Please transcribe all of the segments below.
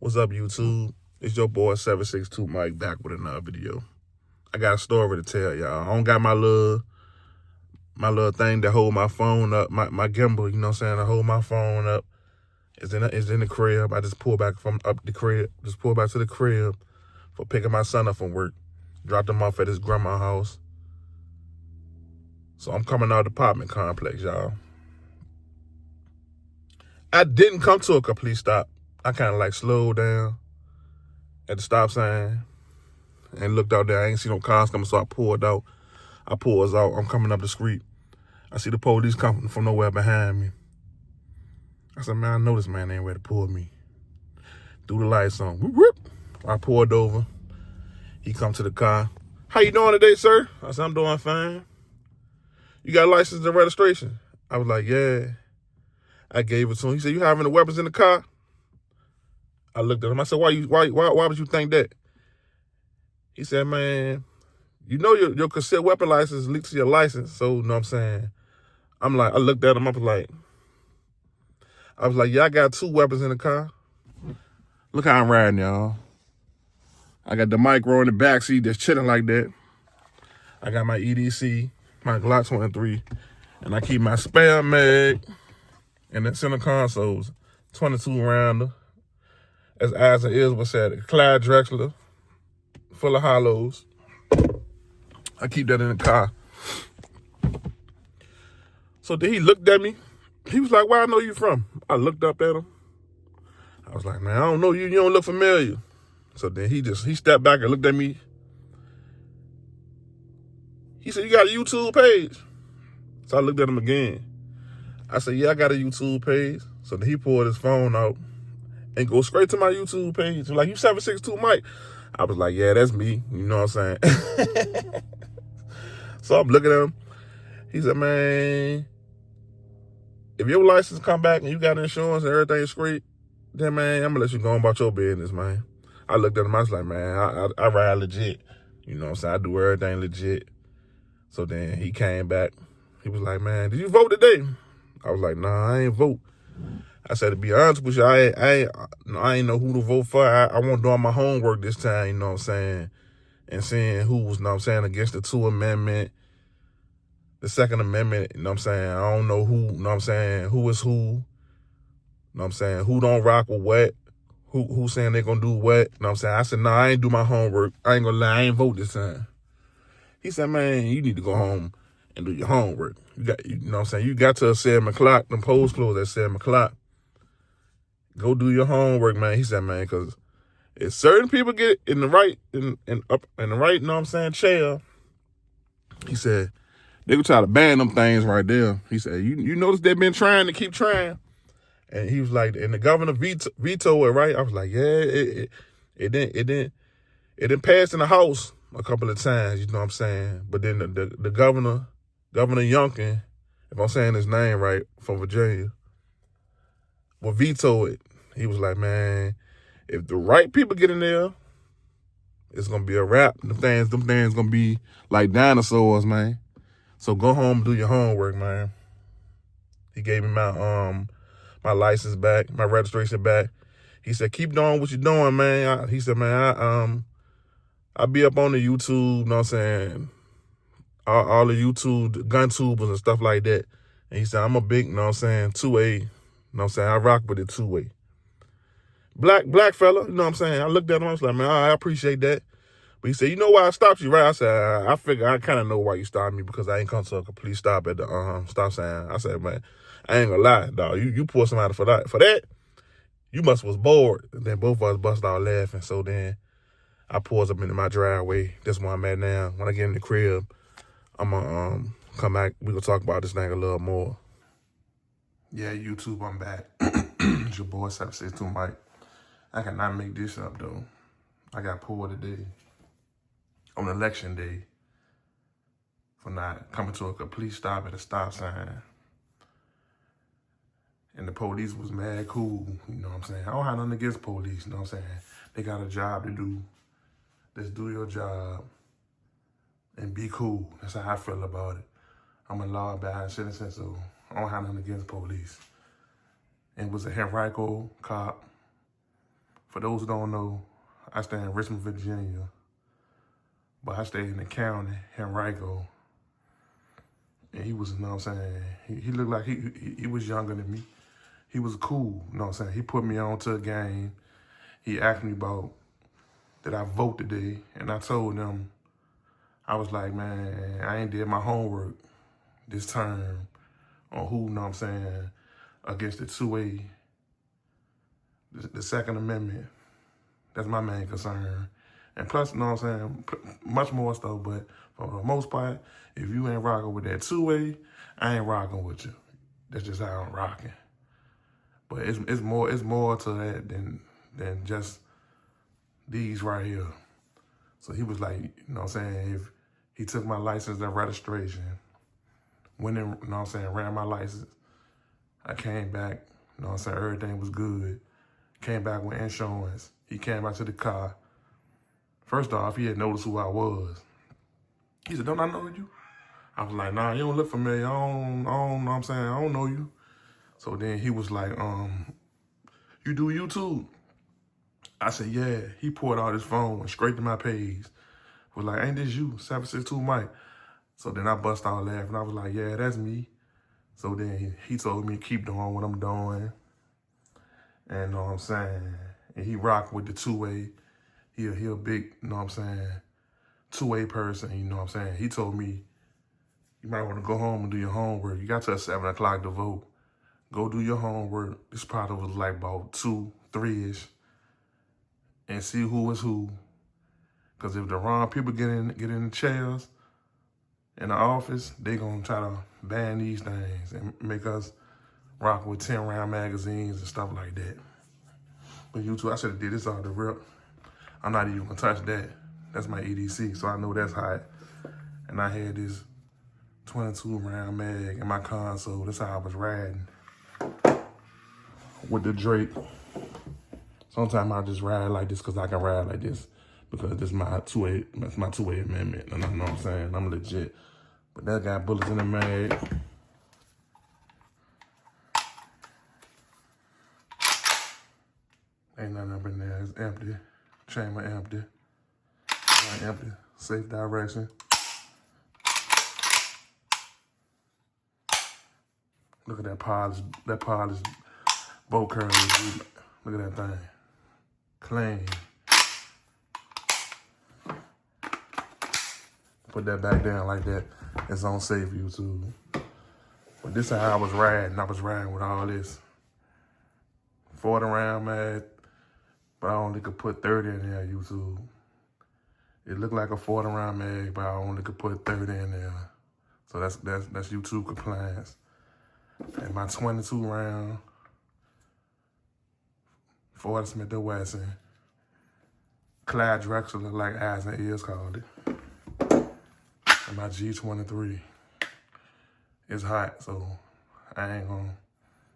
What's up, YouTube? It's your boy 762 Mike back with another video. I got a story to tell y'all. I don't got my little thing to hold my phone up, my gimbal, you know what I'm saying, to hold my phone up. It's in the crib. I just pulled back from up the crib. Just pulled back to the crib for picking my son up from work. Dropped him off at his grandma's house. So I'm coming out of the apartment complex, y'all. I didn't come to a complete stop. I kind of like slowed down at the stop sign and looked out there. I ain't see no cars coming, so I pulled out. I pulls out. I'm coming up the street. I see the police coming from nowhere behind me. I said, man, I know this man ain't ready to pull me. Threw the lights on. Whoop, whoop. I pulled over. He come to the car. How you doing today, sir? I said, I'm doing fine. You got a license and registration? I was like, yeah. I gave it to him. He said, you having the weapons in the car? I looked at him. I said, why would you think that? He said, man, you know your concealed weapon license leads to your license. So, you know what I'm saying? I'm like, I looked at him. I was like, yeah, I got 2 weapons in the car. Look how I'm riding, y'all. I got the micro in the backseat that's chilling like that. I got my EDC, my Glock 23, and I keep my spare mag in the center consoles, 22 rounder, as eyes and ears was said, Clyde Drexler, full of hollows. I keep that in the car. So then he looked at me. He was like, where I know you from? I looked up at him. I was like, man, I don't know you. You don't look familiar. So then he stepped back and looked at me. He said, you got a YouTube page? So I looked at him again. I said, yeah, I got a YouTube page. So then he pulled his phone out and go straight to my YouTube page. Like, you 762 Mike. I was like, yeah, that's me. You know what I'm saying? So I'm looking at him. He said, man, if your license come back and you got insurance and everything's straight, then, man, I'm going to let you go on about your business, man. I looked at him. I was like, man, I ride legit. You know what I'm saying? I do everything legit. So then he came back. He was like, man, did you vote today? I was like, nah, I ain't vote. I said, to be honest with you, I ain't know who to vote for. I want to do my homework this time, you know what I'm saying? And seeing who was, you know what I'm saying, against the 2 Amendment, the 2nd Amendment, you know what I'm saying? I don't know who, you know what I'm saying, who is who, you know what I'm saying, who don't rock with what, who saying they gonna do what, you know what I'm saying? I said, nah, I ain't do my homework. I ain't gonna lie, I ain't vote this time. He said, man, you need to go home and do your homework. You know what I'm saying? You got to 7 o'clock, them polls close at 7 o'clock. Go do your homework, man. He said, man, because if certain people get in the right, up in the right, you know what I'm saying, chair, he said, they gonna try to ban them things right there. He said, you notice they've been trying to keep trying. And he was like, and the governor vetoed it, right? I was like, yeah, it didn't pass in the House a couple of times, you know what I'm saying? But then the Governor Youngkin, if I'm saying his name right, from Virginia, will veto it. He was like, man, if the right people get in there, it's gonna be a wrap. Them things gonna be like dinosaurs, man. So go home and do your homework, man. He gave me my license back, my registration back. He said, keep doing what you're doing, man. He said, man, I be up on the YouTube, you know what I'm saying, all the YouTube gun tubers and stuff like that. And he said, I'm a big, you know what I'm saying, 2A, you know what I'm saying, I rock with it 2A. Black fella, you know what I'm saying. I looked at him, I was like, man, I appreciate that. But he said, you know why I stopped you, right? I said, I figure I kind of know why you stopped me, because I ain't come to a complete stop at the stop sign. I said, man, I ain't gonna lie, dog. You pulled somebody for that. For that, you must was bored. And then both of us bust out laughing. So then I pulls up into my driveway. That's where I'm at now. When I get in the crib, I'm gonna come back. We gonna talk about this thing a little more. Yeah, YouTube, I'm back. It's your boy 762 Mike. I cannot make this up though. I got pulled today on election day for not coming to a complete stop at a stop sign. And the police was mad cool, you know what I'm saying? I don't have nothing against police, you know what I'm saying? They got a job to do. Just do your job and be cool. That's how I feel about it. I'm a law-abiding citizen, so I don't have nothing against police. And it was a Henrico cop For those who don't know, I stay in Richmond, Virginia, but I stayed in the county, Henrico. And he was, you know what I'm saying, he looked like he was younger than me. He was cool, you know what I'm saying. He put me on to a game. He asked me about did I vote today, and I told him, I was like, man, I ain't did my homework this term on who, you know what I'm saying, against the 2A, the Second Amendment. That's my main concern. And plus, you know what I'm saying, much more stuff, but for the most part, if you ain't rocking with that 2A, I ain't rocking with you. That's just how I'm rocking. But it's more to that than just these right here. So he was like, you know what I'm saying, if he took my license and registration, went in, you know what I'm saying, ran my license, I came back, you know what I'm saying, everything was good. Came back with insurance. He came out to the car. First off, he had noticed who I was. He said, don't I know you? I was like, nah, you don't look familiar. I don't know what I'm saying, I don't know you. So then he was like, you do YouTube? I said, yeah. He pulled out his phone, went straight to my page. Was like, ain't this you, 762 Mike? So then I bust out laughing. I was like, yeah, that's me. So then he told me to keep doing what I'm doing. And you know what I'm saying? And he rocked with the 2A. He a big, you know what I'm saying, 2A person, you know what I'm saying? He told me, you might want to go home and do your homework. You got till 7 o'clock to vote. Go do your homework. This probably was like about 2, 3-ish. And see who is who. Because if the wrong people get in the chairs in the office, they going to try to ban these things and make us rock with 10-round magazines and stuff like that. But YouTube, I should have did this off the rip. I'm not even going to touch that. That's my EDC, so I know that's hot. And I had this 22-round mag in my console. That's how I was riding with the Drake. Sometimes I just ride like this because I can ride like this because this is my 2A, that's my 2A amendment. And I know what I'm saying, I'm legit. But that got bullets in the mag. Ain't nothing up in there, it's empty. Chamber empty. Empty, safe direction. Look at that polished boat curl. Look at that thing. Clean. Put that back down like that. It's on safe, YouTube. But this is how I was riding. I was riding with all this 40-round mag, but I only could put 30 in there, YouTube. It looked like a 40-round mag, but I only could put 30 in there. So that's YouTube compliance. And my 22-round Ford Smith & Wesson, Clyde Drexler, like Eyes and Ears called it. And my G23 is hot, so I ain't gonna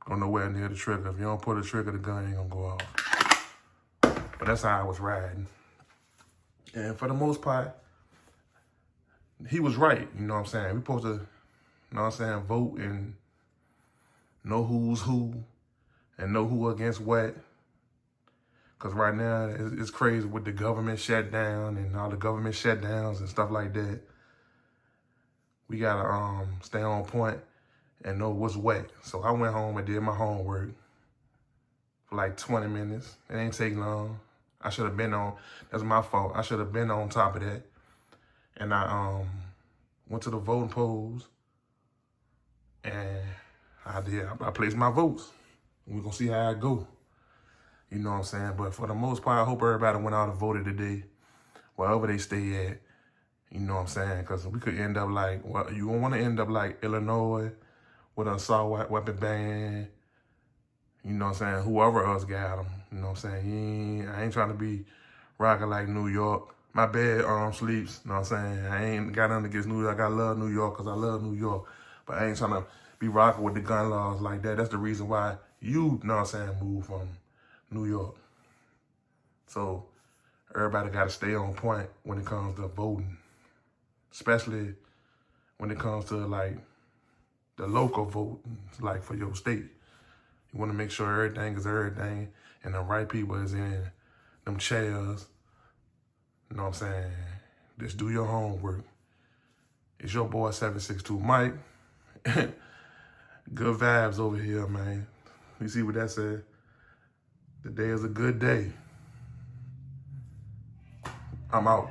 go nowhere near the trigger. If you don't pull the trigger, the gun ain't gonna go off. But that's how I was riding. And for the most part, he was right, you know what I'm saying? We supposed to, you know what I'm saying, vote and know who's who and know who against what. Because right now, it's crazy with the government shutdown and all the government shutdowns and stuff like that. We got to stay on point and know what's what. So I went home and did my homework for like 20 minutes. It ain't take long. I should have been on, that's my fault. I should have been on top of that. And I went to the voting polls and I placed my votes. We're going to see how it go. You know what I'm saying? But for the most part, I hope everybody went out and voted today, wherever they stay at. You know what I'm saying? Because we could end up like, well, you don't want to end up like Illinois with an assault weapon ban. You know what I'm saying? Whoever else got them. You know what I'm saying? I ain't trying to be rocking like New York. My bed sleeps. You know what I'm saying? I ain't got nothing against New York. I love New York because I love New York. But I ain't trying to be rocking with the gun laws like that. That's the reason why you know what I'm saying, move from New York. So everybody got to stay on point when it comes to voting. Especially when it comes to like the local voting, like for your state. You want to make sure everything is everything and the right people is in them chairs. You know what I'm saying? Just do your homework. It's your boy 762 Mike. Good vibes over here, man. You see what that said? Today is a good day. I'm out.